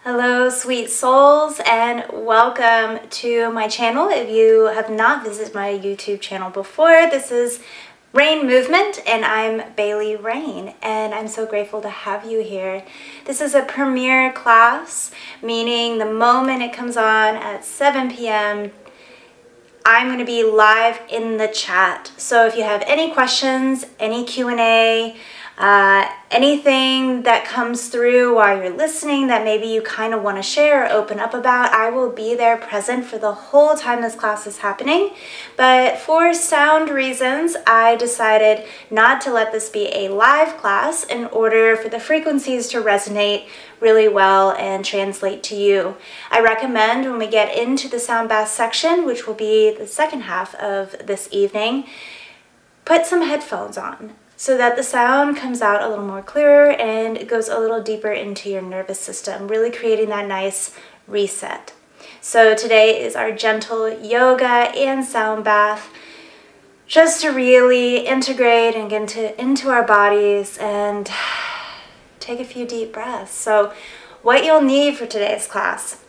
Hello, sweet souls, and welcome to my channel. If you have not visited my YouTube channel before, this is Rain Movement, and I'm Bailey Rain, and I'm so grateful to have you here. This is a premiere class, meaning the moment it comes on at 7 p.m., I'm going to be live in the chat. So if you have any questions, any Q&A, anything that comes through while you're listening that maybe you kind of want to share or open up about, I will be there present for the whole time this class is happening. But for sound reasons, I decided not to let this be a live class in order for the frequencies to resonate really well and translate to you. I recommend when we get into the sound bath section, which will be the second half of this evening, put some headphones on so that the sound comes out a little more clearer and it goes a little deeper into your nervous system, really creating that nice reset. So today is our gentle yoga and sound bath, just to really integrate and get into our bodies and take a few deep breaths. So what you'll need for today's class: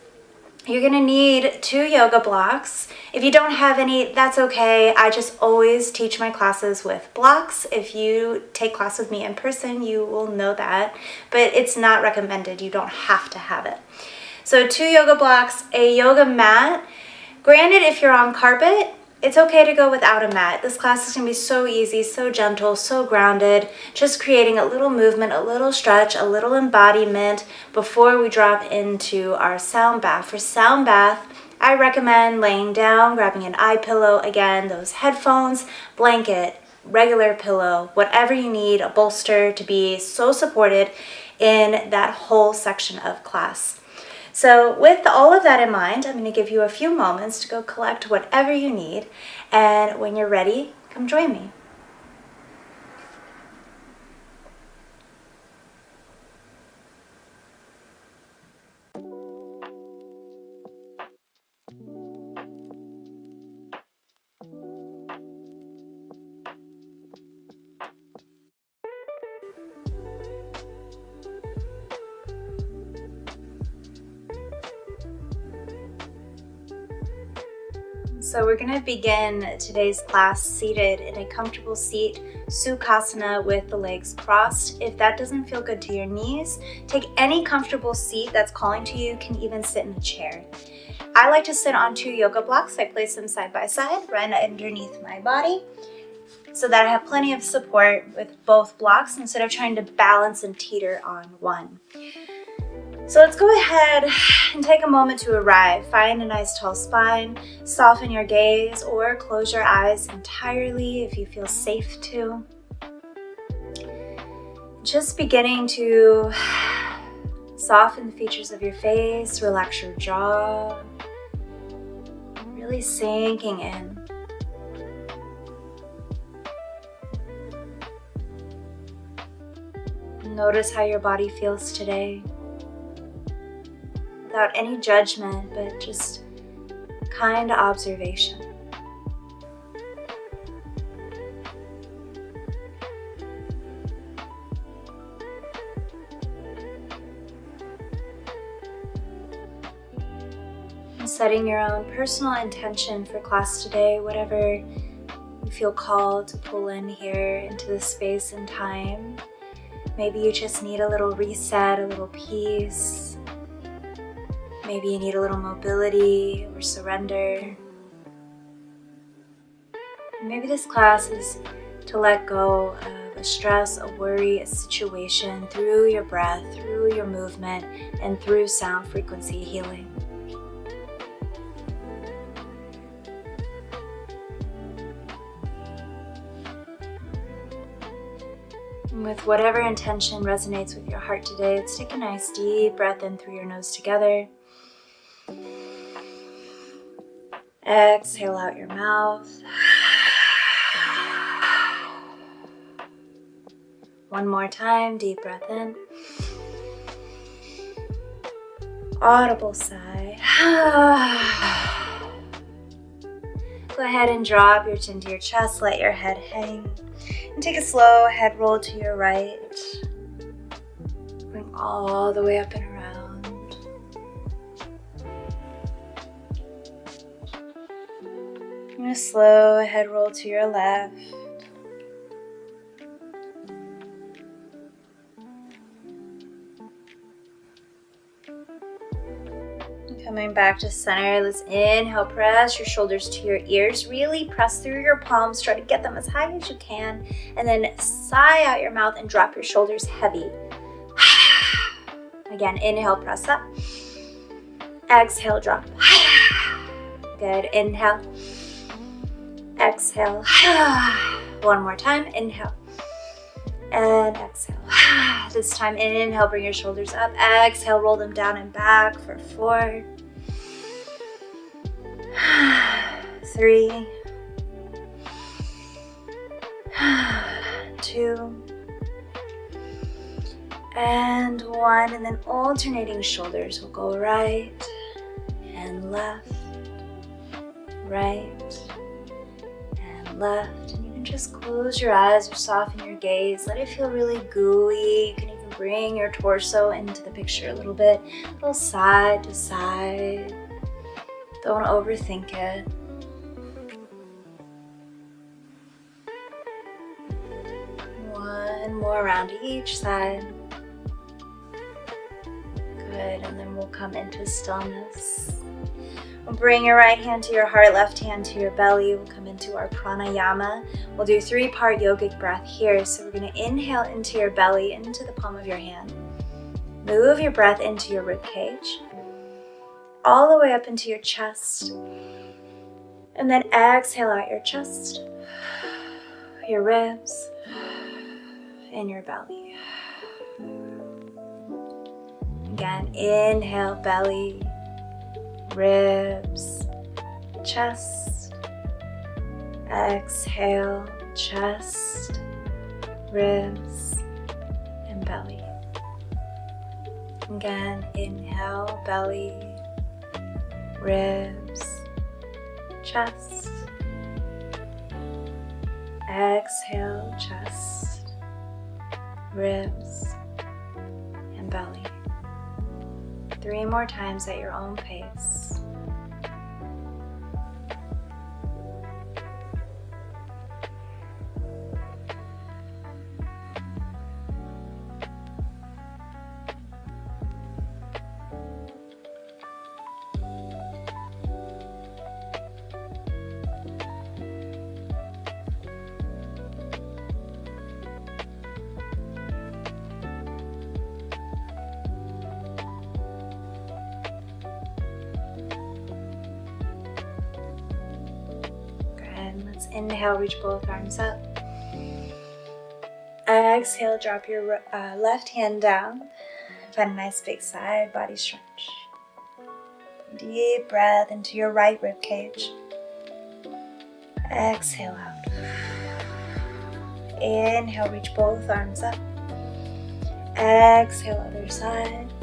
you're going to need 2 yoga blocks. If you don't have any, that's okay. I just always teach my classes with blocks. If you take class with me in person, you will know that, but it's not recommended. You don't have to have it. So 2 yoga blocks, a yoga mat. Granted, if you're on carpet, it's okay to go without a mat. This class is going to be so easy, so gentle, so grounded, just creating a little movement, a little stretch, a little embodiment before we drop into our sound bath. For sound bath, I recommend laying down, grabbing an eye pillow, again, those headphones, blanket, regular pillow, whatever you need, a bolster to be so supported in that whole section of class. So with all of that in mind, I'm going to give you a few moments to go collect whatever you need, and when you're ready, come join me. So we're going to begin today's class seated in a comfortable seat, Sukhasana, with the legs crossed. If that doesn't feel good to your knees, take any comfortable seat that's calling to you. You can even sit in a chair. I like to sit on 2 yoga blocks. I place them side by side, right underneath my body, so that I have plenty of support with both blocks instead of trying to balance and teeter on one. So let's go ahead and take a moment to arrive. Find a nice tall spine, soften your gaze, or close your eyes entirely if you feel safe to. Just beginning to soften the features of your face, relax your jaw, really sinking in. Notice how your body feels today, without any judgment, but just kind observation. And setting your own personal intention for class today, whatever you feel called to pull in here into this space and time. Maybe you just need a little reset, a little peace. Maybe you need a little mobility or surrender. Maybe this class is to let go of a stress, a worry, a situation through your breath, through your movement, and through sound frequency healing. And with whatever intention resonates with your heart today, let's take a nice deep breath in through your nose together. Exhale out your mouth. One more time, deep breath in. Audible sigh. Go ahead and drop your chin to your chest, let your head hang, and take a slow head roll to your right. Bring all the way up and around. a slow head roll to your left. Coming back to center, let's inhale, press your shoulders to your ears. Really press through your palms, try to get them as high as you can. And then sigh out your mouth and drop your shoulders heavy. Again, inhale, press up. Exhale, drop. Good, inhale. Exhale. One more time, inhale. And exhale. This time, inhale, bring your shoulders up. Exhale, roll them down and back for 4, 3, 2, and 1. And then alternating shoulders will go right and left, right and left. And you can just close your eyes or soften your gaze. Let it feel really gooey. You can even bring your torso into the picture a little bit, a little side to side. Don't overthink it. One more round to each side. Good, and then we'll come into stillness. We'll bring your right hand to your heart, left hand to your belly. We'll come into our pranayama. We'll do 3-part yogic breath here. So we're going to inhale into your belly, into the palm of your hand. Move your breath into your rib cage, all the way up into your chest. And then exhale out your chest, your ribs, and your belly. Again, inhale, belly, ribs, chest. Exhale, chest, ribs, and belly. Again, inhale, belly, ribs, chest. Exhale, chest, ribs, and belly. 3 more times at your own pace. Inhale, reach both arms up. Exhale, drop your left hand down. Find a nice big side body stretch. Deep breath into your right rib cage. Exhale out. Inhale, reach both arms up. Exhale, other side.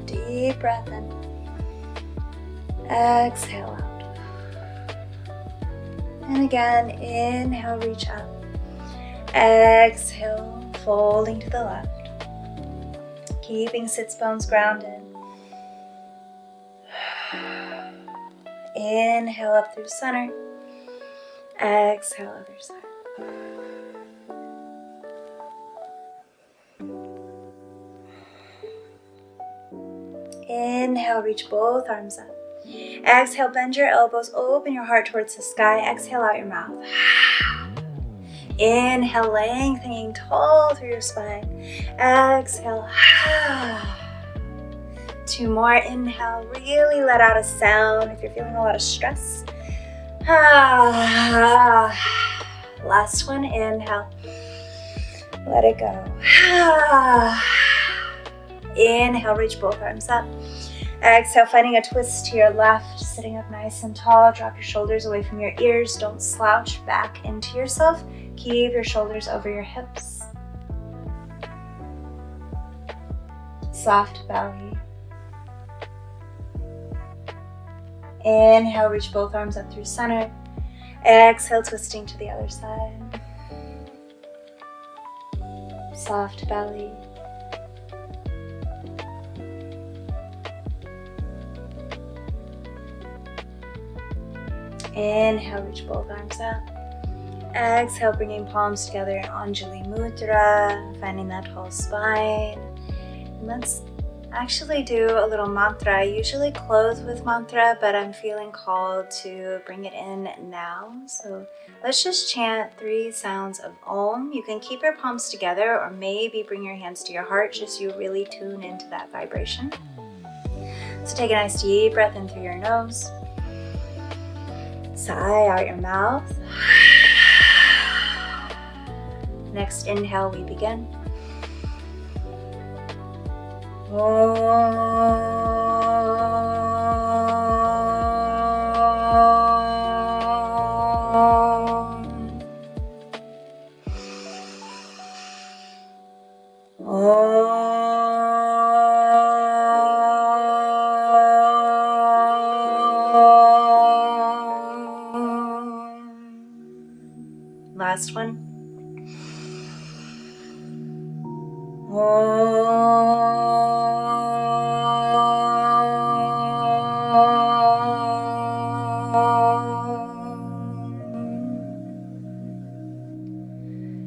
Deep breath in. Exhale out. And again, inhale, reach up. Exhale, folding to the left. Keeping sits bones grounded. Inhale up through center. Exhale, other side. Inhale, reach both arms up. Exhale, bend your elbows, open your heart towards the sky. Exhale out your mouth. Inhale, lengthening tall through your spine. Exhale. 2 more. Inhale, really let out a sound if you're feeling a lot of stress. Last one, inhale. Let it go. Inhale, reach both arms up. Exhale, finding a twist to your left, sitting up nice and tall. Drop your shoulders away from your ears. Don't slouch back into yourself. Keep your shoulders over your hips. Soft belly. Inhale, reach both arms up through center. Exhale, twisting to the other side. Soft belly. Inhale, reach both arms up. Exhale, bringing palms together in Anjali Mudra, finding that tall spine. And let's actually do a little mantra. I usually close with mantra, but I'm feeling called to bring it in now. So let's just chant 3 sounds of Om. You can keep your palms together or maybe bring your hands to your heart, just you really tune into that vibration. So take a nice deep breath in through your nose. Sigh out your mouth. Next inhale, we begin. Last one.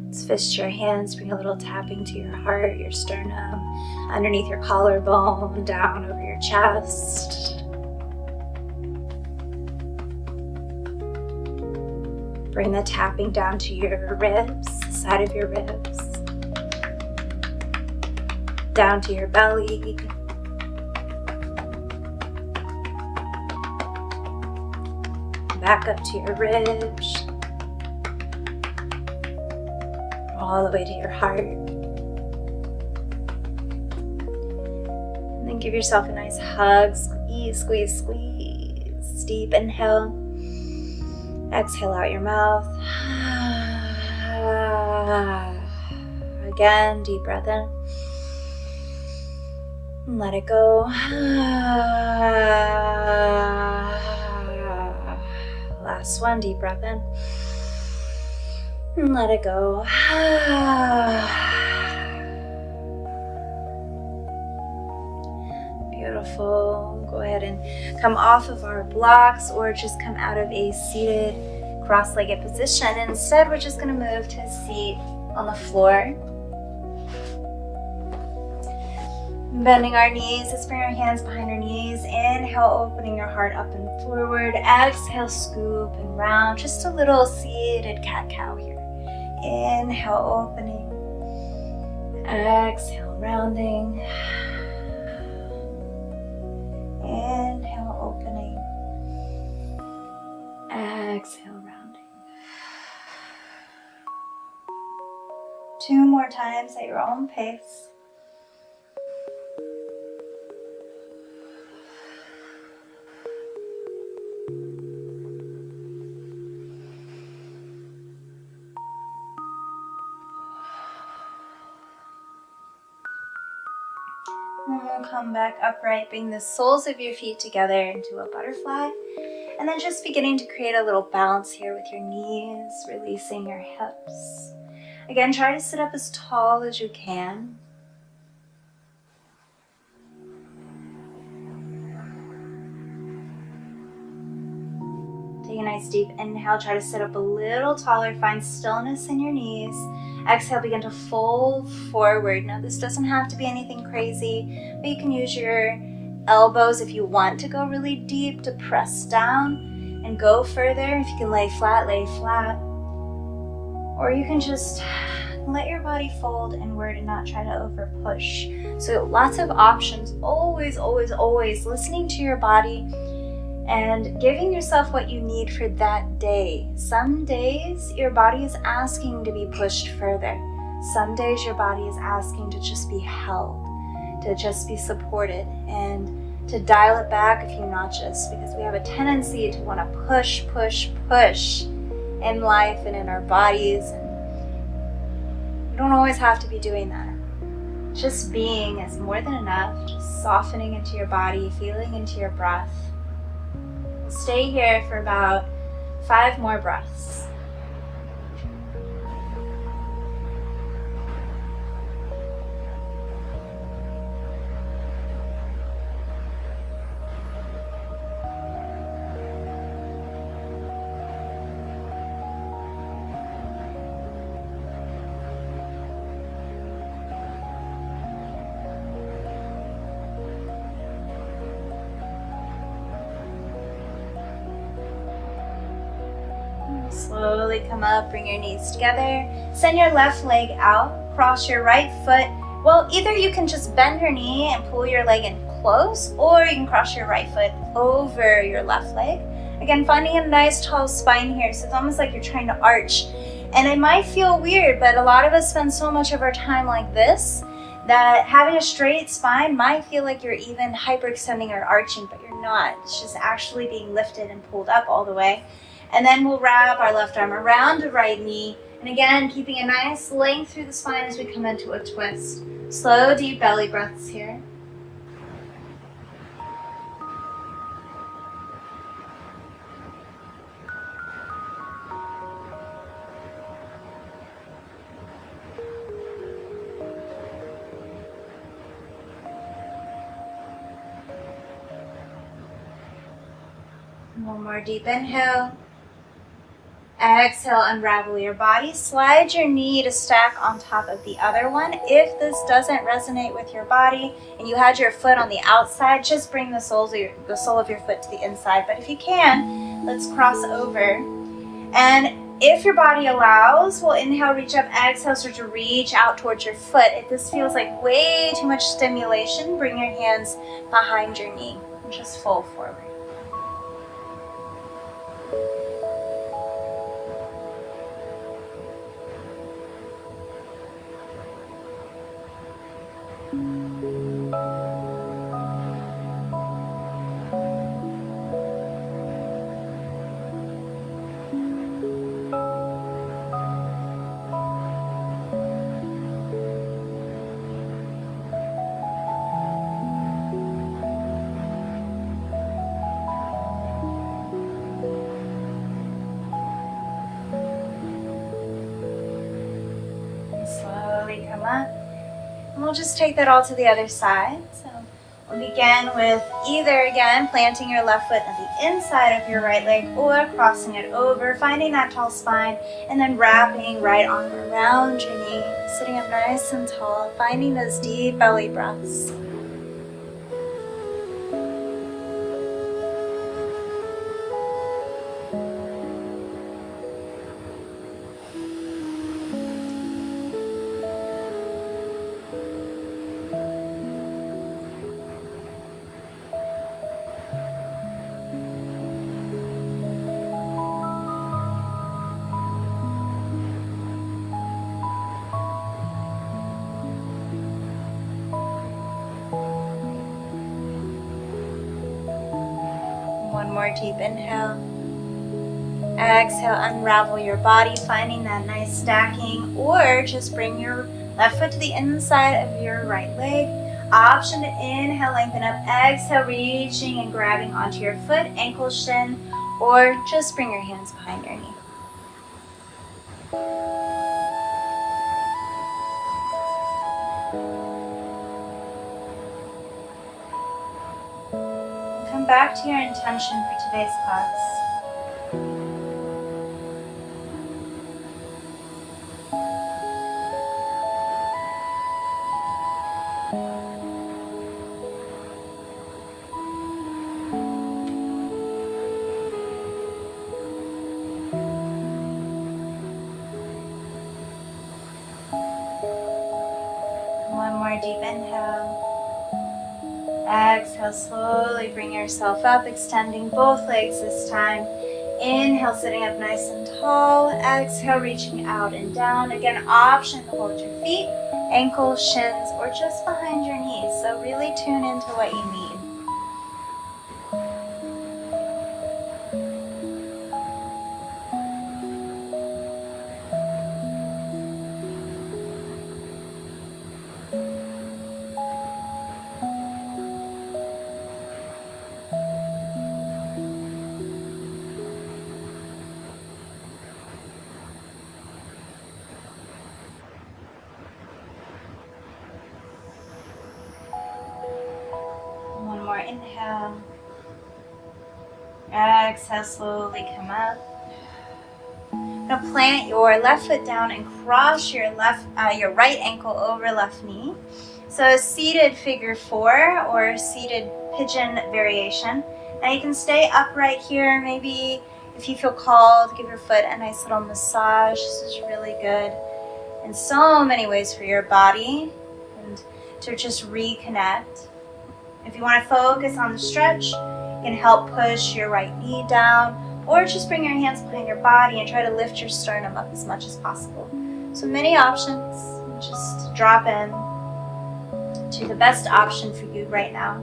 Let's fist your hands, bring a little tapping to your heart, your sternum, underneath your collarbone, down over your chest. Bring the tapping down to your ribs, side of your ribs, down to your belly, back up to your ribs, all the way to your heart. And then give yourself a nice hug, squeeze, squeeze, squeeze. Deep inhale. Exhale out your mouth. Again, deep breath in. And let it go. Last one, deep breath in. And let it go. Beautiful. Go ahead and come off of our blocks or just come out of a seated cross-legged position. Instead, we're just going to move to a seat on the floor. Bending our knees, let's bring our hands behind our knees. Inhale, opening your heart up and forward. Exhale, scoop and round. Just a little seated cat-cow here. Inhale, opening. Exhale, rounding. Inhale, opening. Exhale, rounding. 2 more times at your own pace. And we'll come back upright, bring the soles of your feet together into a butterfly. And then just beginning to create a little bounce here with your knees, releasing your hips. Again, try to sit up as tall as you can. Take a nice deep inhale, try to sit up a little taller, find stillness in your knees. Exhale, begin to fold forward. Now this doesn't have to be anything crazy, but you can use your elbows if you want to go really deep to press down and go further. If you can lay flat, lay flat. Or you can just let your body fold inward and not try to over push. So lots of options, always, always, always listening to your body and giving yourself what you need for that day. Some days your body is asking to be pushed further. Some days your body is asking to just be held, to just be supported, and to dial it back if you're not just, because we have a tendency to want to push, push, push in life and in our bodies. And you don't always have to be doing that. Just being is more than enough. Just softening into your body, feeling into your breath. Stay here for about 5 more breaths. slowly come up, bring your knees together. Send your left leg out, cross your right foot. Well, either you can just bend your knee and pull your leg in close, or you can cross your right foot over your left leg. Again, finding a nice tall spine here, so it's almost like you're trying to arch. And it might feel weird, but a lot of us spend so much of our time like this that having a straight spine might feel like you're even hyperextending or arching, but you're not. It's just actually being lifted and pulled up all the way. And then we'll wrap our left arm around the right knee. And again, keeping a nice length through the spine as we come into a twist. Slow, deep belly breaths here. One more deep inhale. Exhale, unravel your body. Slide your knee to stack on top of the other one. If this doesn't resonate with your body and you had your foot on the outside, just bring the sole of your foot to the inside. But if you can, let's cross over. And if your body allows, we'll inhale, reach up, exhale, start to reach out towards your foot. If this feels like way too much stimulation, bring your hands behind your knee and just fold forward. Come up, and we'll just take that all to the other side. So we'll begin with either, again, planting your left foot at the inside of your right leg or crossing it over, finding that tall spine, and then wrapping right arm around your knee, sitting up nice and tall, finding those deep belly breaths. One more deep inhale. Exhale, unravel your body, finding that nice stacking, or just bring your left foot to the inside of your right leg. Option to inhale, lengthen up. Exhale, reaching and grabbing onto your foot, ankle, shin, or just bring your hands behind your knee. Come back to your intention for today's class. One more deep inhale. Exhale, slowly bring yourself up, extending both legs this time. Inhale, sitting up nice and tall. Exhale, reaching out and down. Again, option to hold your feet, ankles, shins, or just behind your knees. So really tune into what you need. One more inhale. Exhale, slowly come up. Now plant your left foot down and cross your right ankle over left knee. So a seated figure four or seated pigeon variation. Now you can stay upright here. Maybe If you feel called, give your foot a nice little massage. This is really good in so many ways for your body and to just reconnect. If you want to focus on the stretch, you can help push your right knee down, or just bring your hands behind your body and try to lift your sternum up as much as possible. So many options. Just drop in to the best option for you right now.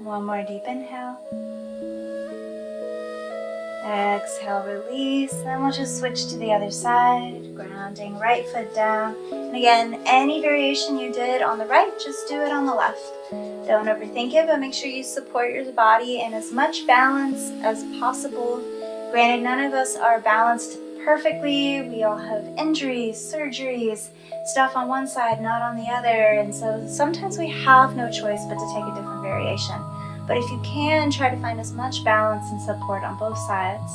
One more deep inhale. Exhale, release. Then we'll just switch to the other side, grounding right foot down. And again, any variation you did on the right, just do it on the left. Don't overthink it, but make sure you support your body in as much balance as possible. Granted, none of us are balanced perfectly. We all have injuries, surgeries, stuff on one side, not on the other. And so sometimes we have no choice but to take a different variation. But if you can, try to find as much balance and support on both sides.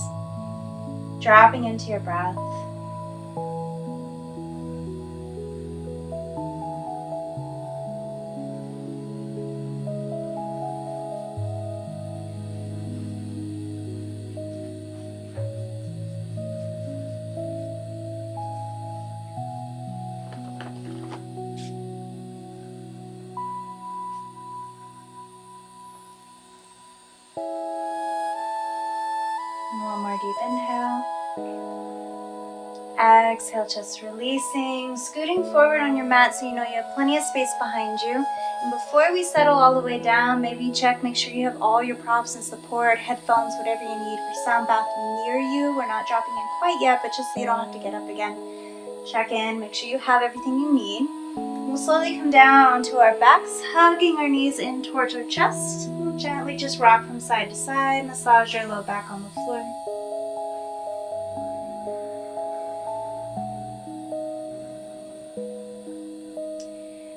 Dropping into your breath. One more deep inhale. Exhale, just releasing, scooting forward on your mat so you know you have plenty of space behind you. And before we settle all the way down, maybe check, make sure you have all your props and support, headphones, whatever you need for sound bath near you. We're not dropping in quite yet, but just so you don't have to get up again. Check in, make sure you have everything you need. We'll slowly come down onto our backs, hugging our knees in towards our chest. We'll gently just rock from side to side, massage your low back on the floor.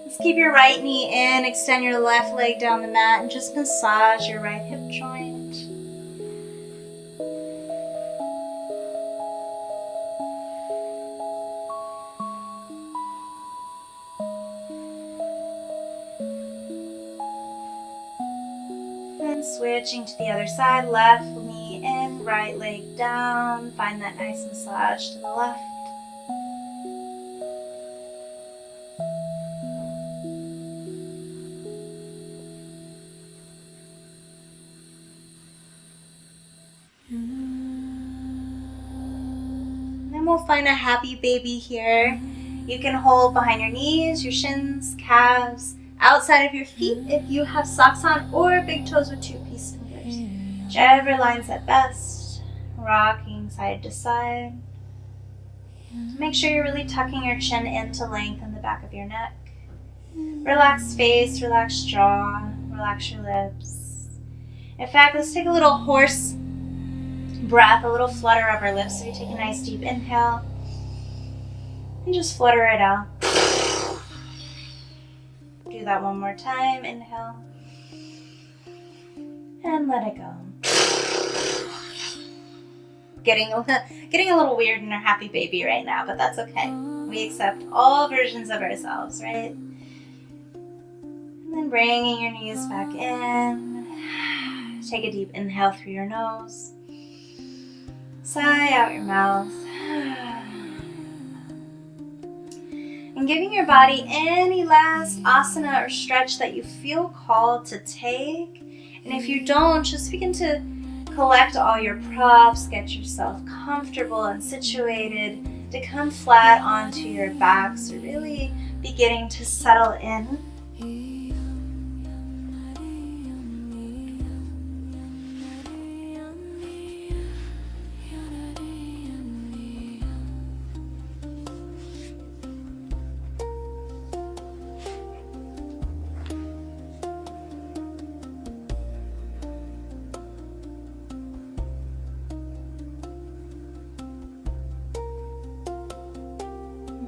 Let's keep your right knee in, extend your left leg down the mat, and just massage your right hip joint. Switching to the other side, left knee in, right leg down. Find that nice massage to the left. And then we'll find a happy baby here. You can hold behind your knees, your shins, calves, outside of your feet if you have socks on, or big toes with 2-piece fingers. Whichever lines up best. Rocking side to side. Make sure you're really tucking your chin in to lengthen the back of your neck. Relax face, relax jaw, relax your lips. In fact, let's take a little horse breath, a little flutter of our lips. So you take a nice deep inhale and just flutter it out. Do that one more time. Inhale. And let it go. Getting a little weird in our happy baby right now, but that's okay. We accept all versions of ourselves, right? And then bringing your knees back in. Take a deep inhale through your nose. Sigh out your mouth. And giving your body any last asana or stretch that you feel called to take. And if you don't, just begin to collect all your props, get yourself comfortable and situated to come flat onto your back. So really beginning to settle in.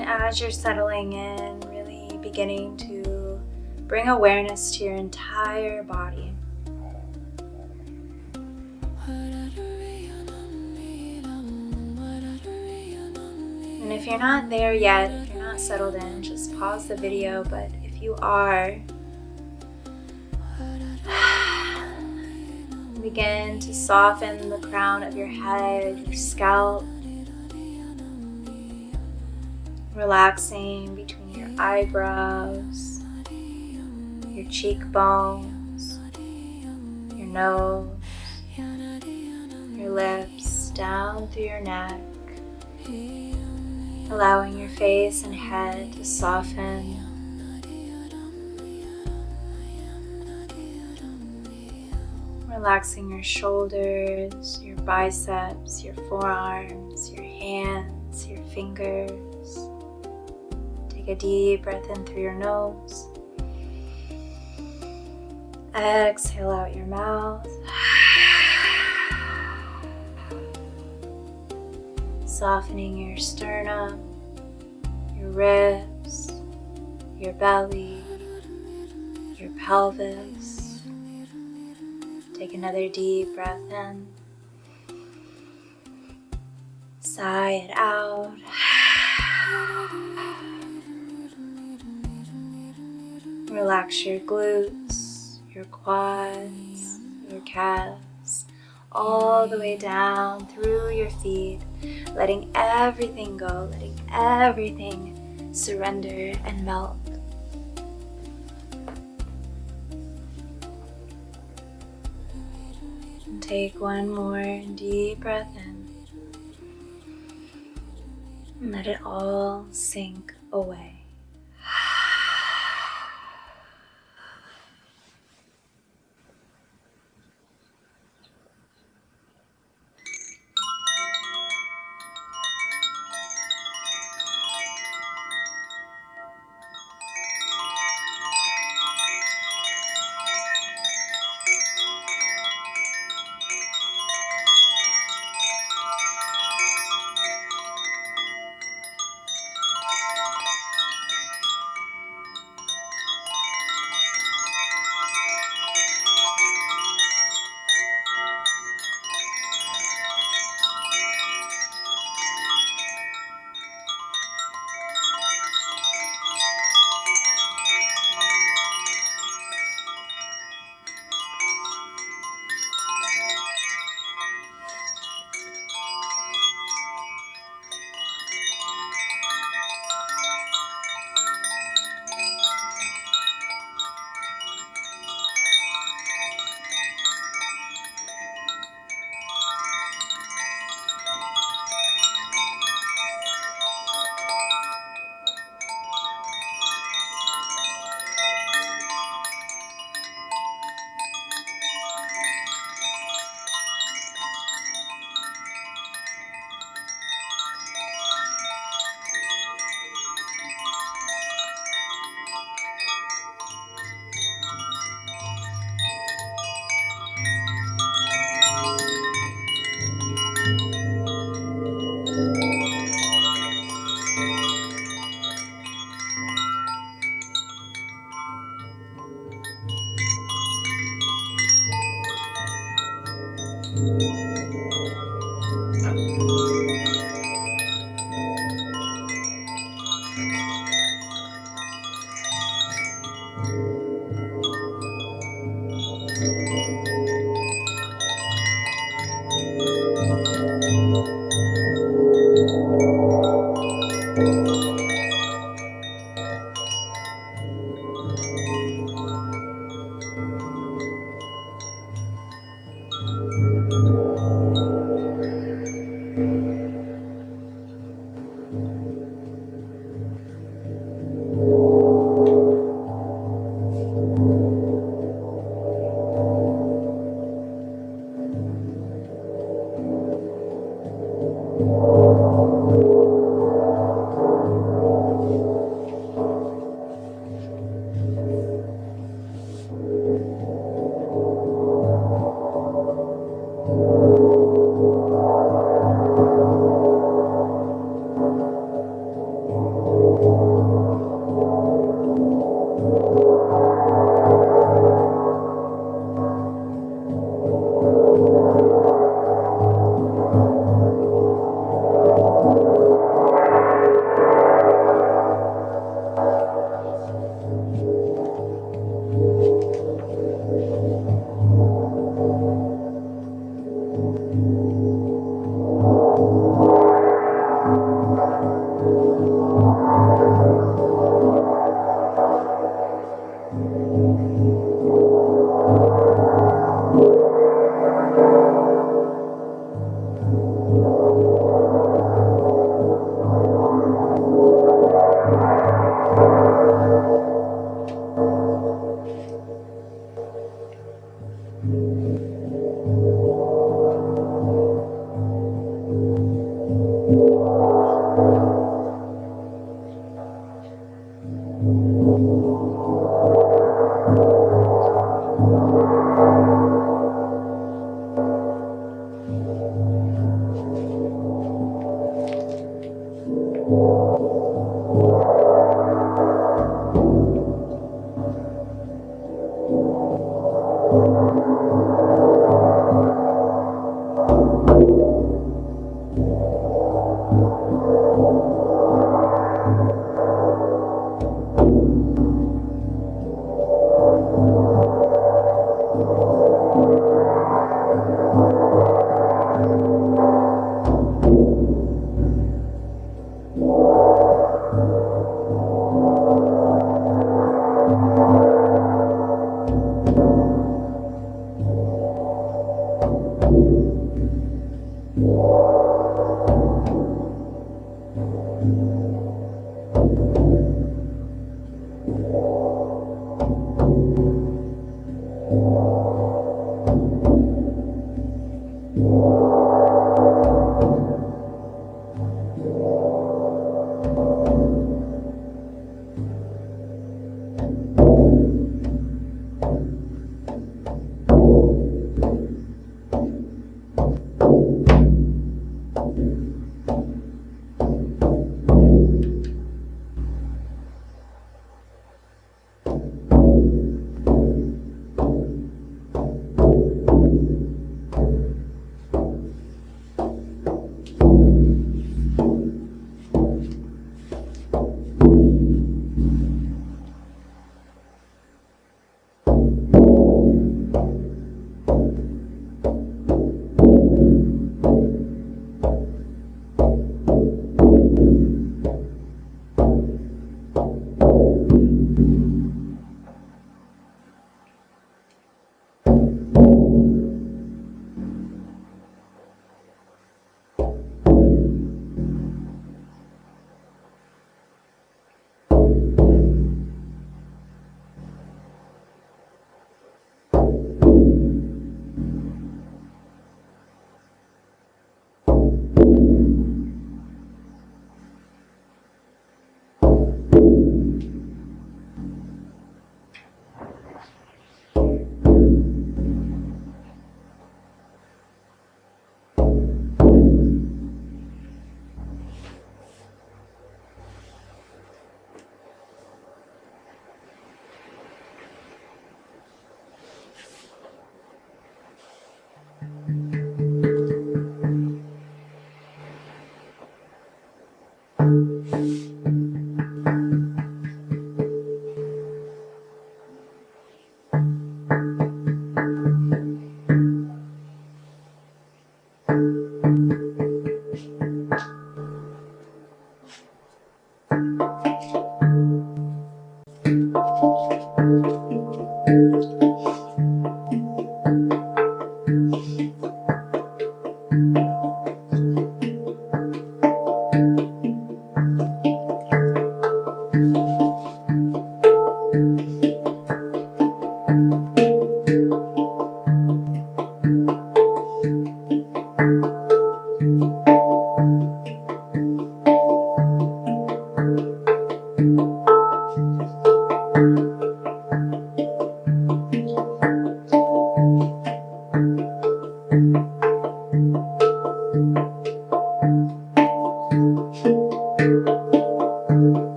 As you're settling in, really beginning to bring awareness to your entire body. And if you're not there yet, if you're not settled in, just pause the video. But if you are, begin to soften the crown of your head, your scalp, relaxing between your eyebrows, your cheekbones, your nose, your lips, down through your neck, allowing your face and head to soften. Relaxing your shoulders, your biceps, your forearms, your hands, your fingers. Take a deep breath in through your nose. Exhale out your mouth. Softening your sternum, your ribs, your belly, your pelvis. Take another deep breath in. Sigh it out. Relax your glutes, your quads, your calves, all the way down through your feet, letting everything go, letting everything surrender and melt. And take one more deep breath in and let it all sink away.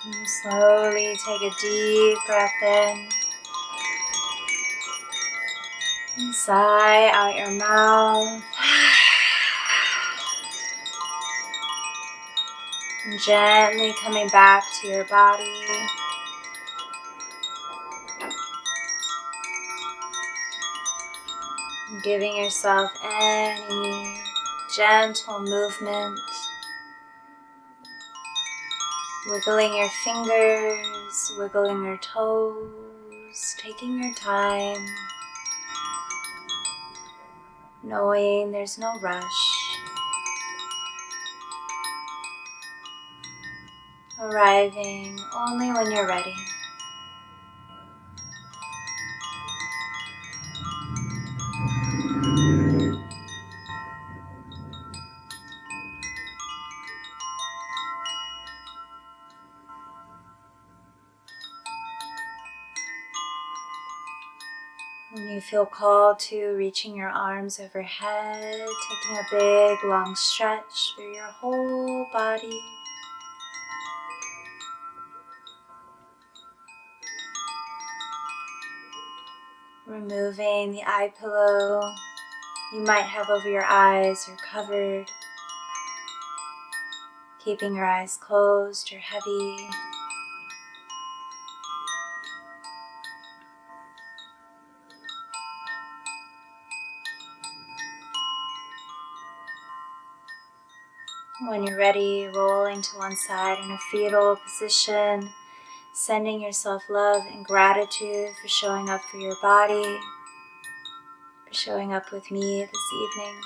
And slowly take a deep breath in. And sigh out your mouth. And gently coming back to your body. And giving yourself any gentle movement. Wiggling your fingers, wiggling your toes, taking your time, knowing there's no rush, arriving only when you're ready. When you feel called to reaching your arms overhead, taking a big long stretch through your whole body. Removing the eye pillow you might have over your eyes or covered. Keeping your eyes closed or heavy. When you're ready, rolling to one side in a fetal position, sending yourself love and gratitude for showing up for your body, for showing up with me this evening.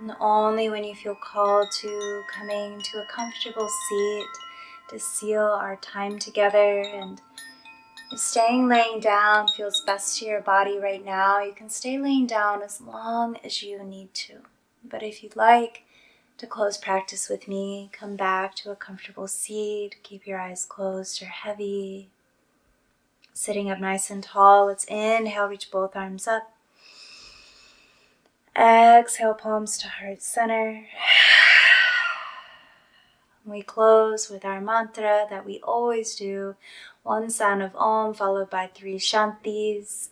And only when you feel called to coming to a comfortable seat to seal our time together. And if staying laying down feels best to your body right now, you can stay laying down as long as you need to. But if you'd like to close practice with me, come back to a comfortable seat, keep your eyes closed or heavy. Sitting up nice and tall, let's inhale, reach both arms up. Exhale, palms to heart center. We close with our mantra that we always do. One sound of Om followed by 3 Shantis.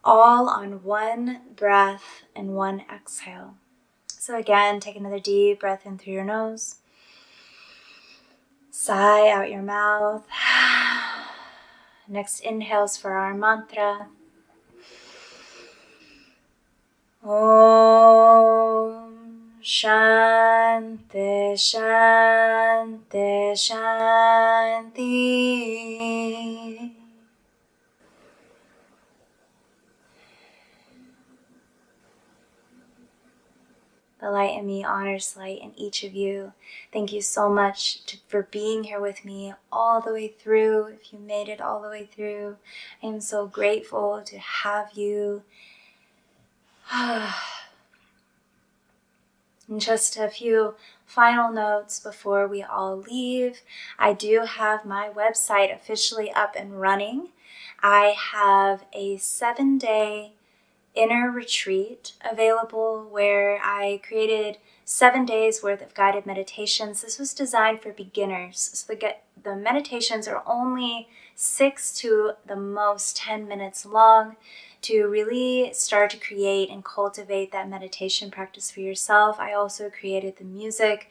All on one breath and one exhale. So again, take another deep breath in through your nose. Sigh out your mouth. Next inhales for our mantra. Om Shanti Shanti Shanti. The light in me honors light in each of you. Thank you so much for being here with me all the way through. If you made it all the way through, I am so grateful to have you. And just a few final notes before we all leave. I do have my website officially up and running. I have a 7-day inner retreat available where I created 7 days worth of guided meditations. This was designed for beginners. So the meditations are only 6 to the most 10 minutes long to really start to create and cultivate that meditation practice for yourself. I also created the music,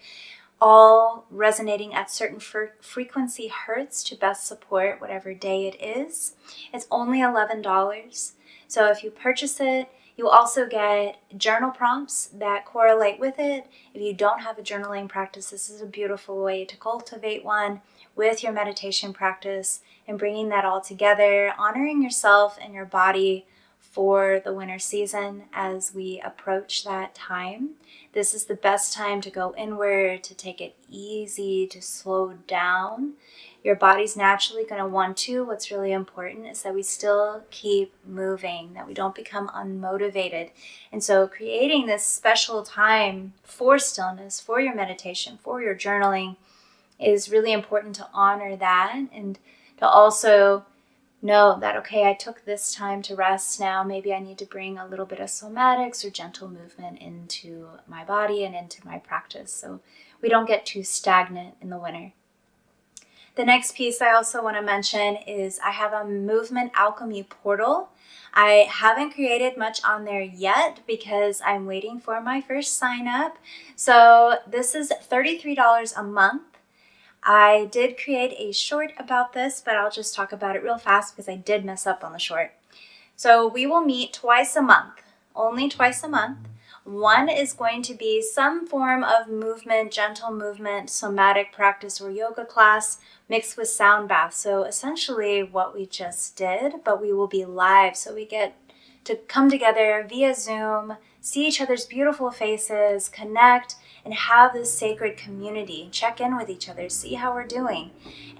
all resonating at certain frequency hertz to best support whatever day it is. It's only $11. So if you purchase it, you also get journal prompts that correlate with it. If you don't have a journaling practice, this is a beautiful way to cultivate one with your meditation practice and bringing that all together, honoring yourself and your body for the winter season as we approach that time. This is the best time to go inward, to take it easy, to slow down. Your body's naturally going to want to. What's really important is that we still keep moving, that we don't become unmotivated. And so creating this special time for stillness, for your meditation, for your journaling is really important to honor that and to also know that, okay, I took this time to rest. Now maybe I need to bring a little bit of somatics or gentle movement into my body and into my practice so we don't get too stagnant in the winter. The next piece I also want to mention is I have a Movement Alchemy Portal. I haven't created much on there yet because I'm waiting for my first sign up. So this is $33 a month. I did create a short about this, but I'll just talk about it real fast because I did mess up on the short. So we will meet twice a month, only twice a month. One is going to be some form of movement, gentle movement, somatic practice or yoga class mixed with sound bath. So essentially what we just did, but we will be live. So we get to come together via Zoom, see each other's beautiful faces, connect, and have this sacred community. Check in with each other, see how we're doing.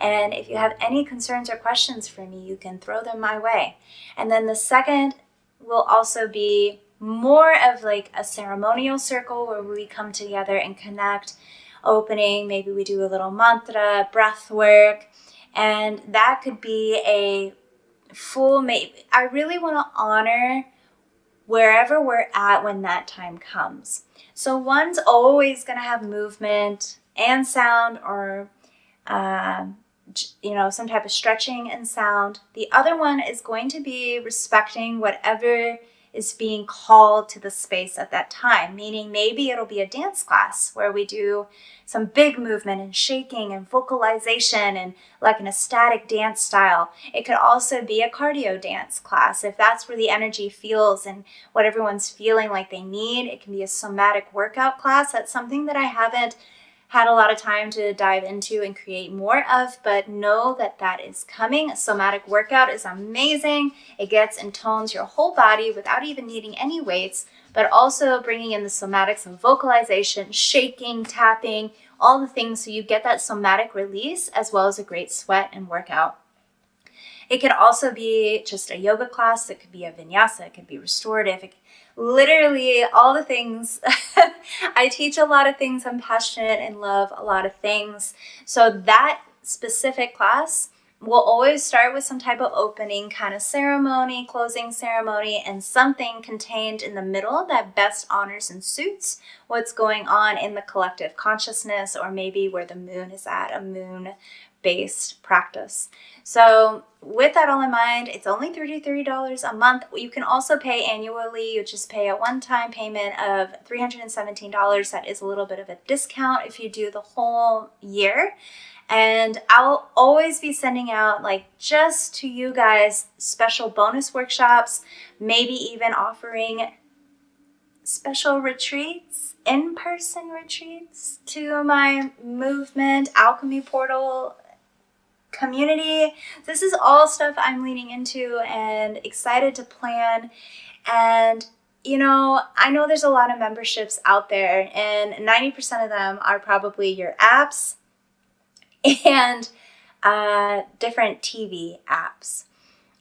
And if you have any concerns or questions for me, you can throw them my way. And then the second will also be more of like a ceremonial circle where we come together and connect, opening, maybe we do a little mantra, breath work, and that could be a full, I really want to honor wherever we're at when that time comes. So one's always going to have movement and sound or, some type of stretching and sound. The other one is going to be respecting whatever is being called to the space at that time, meaning maybe it'll be a dance class where we do some big movement and shaking and vocalization and like an ecstatic dance style. It could also be a cardio dance class if that's where the energy feels and what everyone's feeling like they need. It can be a somatic workout class. That's something that I haven't had a lot of time to dive into and create more of, but know that that is coming. A somatic workout is amazing. It gets and tones your whole body without even needing any weights, but also bringing in the somatics of vocalization, shaking, tapping, all the things so you get that somatic release as well as a great sweat and workout. It could also be just a yoga class. It could be a vinyasa. It could be restorative. Literally all the things. I teach a lot of things. I'm passionate and love a lot of things. So that specific class will always start with some type of opening kind of ceremony, closing ceremony, and something contained in the middle that best honors and suits what's going on in the collective consciousness or maybe where the moon is at, a moon-based practice. So with that all in mind, it's only $33 a month. You can also pay annually. You just pay a one-time payment of $317. That is a little bit of a discount if you do the whole year. And I'll always be sending out just to you guys special bonus workshops, maybe even offering special retreats, in-person retreats to my Movement Alchemy Portal community. This is all stuff I'm leaning into and excited to plan. And I know there's a lot of memberships out there, and 90% of them are probably your apps and different TV apps.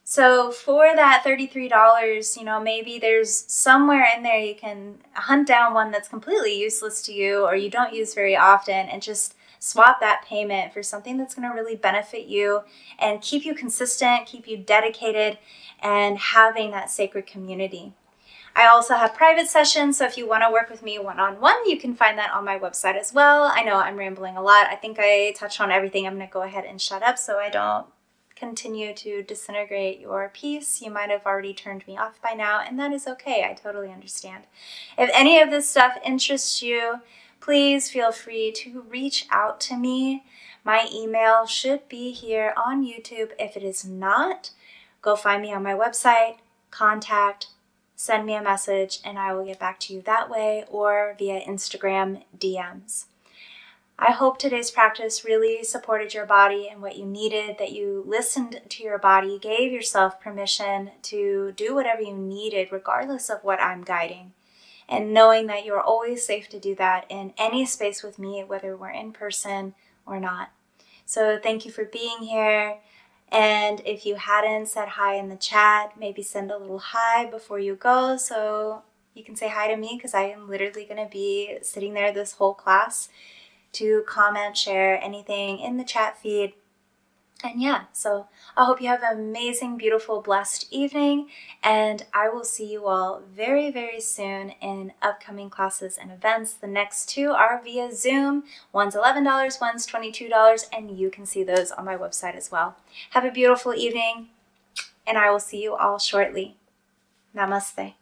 So for that $33, maybe there's somewhere in there you can hunt down one that's completely useless to you or you don't use very often and just swap that payment for something that's going to really benefit you and keep you consistent, keep you dedicated, and having that sacred community. I also have private sessions, so if you want to work with me one-on-one, you can find that on my website as well. I know I'm rambling a lot. I think I touched on everything. I'm going to go ahead and shut up so I don't continue to disintegrate your peace. You might have already turned me off by now, and that is okay. I totally understand. If any of this stuff interests you, please feel free to reach out to me. My email should be here on YouTube. If it is not, go find me on my website, contact, send me a message, and I will get back to you that way or via Instagram DMs. I hope today's practice really supported your body and what you needed, that you listened to your body, gave yourself permission to do whatever you needed, regardless of what I'm guiding. And knowing that you're always safe to do that in any space with me, whether we're in person or not. So thank you for being here. And if you hadn't said hi in the chat, maybe send a little hi before you go so you can say hi to me, because I am literally going to be sitting there this whole class to comment, share anything in the chat feed. And yeah, so I hope you have an amazing, beautiful, blessed evening, and I will see you all very, very soon in upcoming classes and events. The next two are via Zoom. One's $11, one's $22, and you can see those on my website as well. Have a beautiful evening, and I will see you all shortly. Namaste.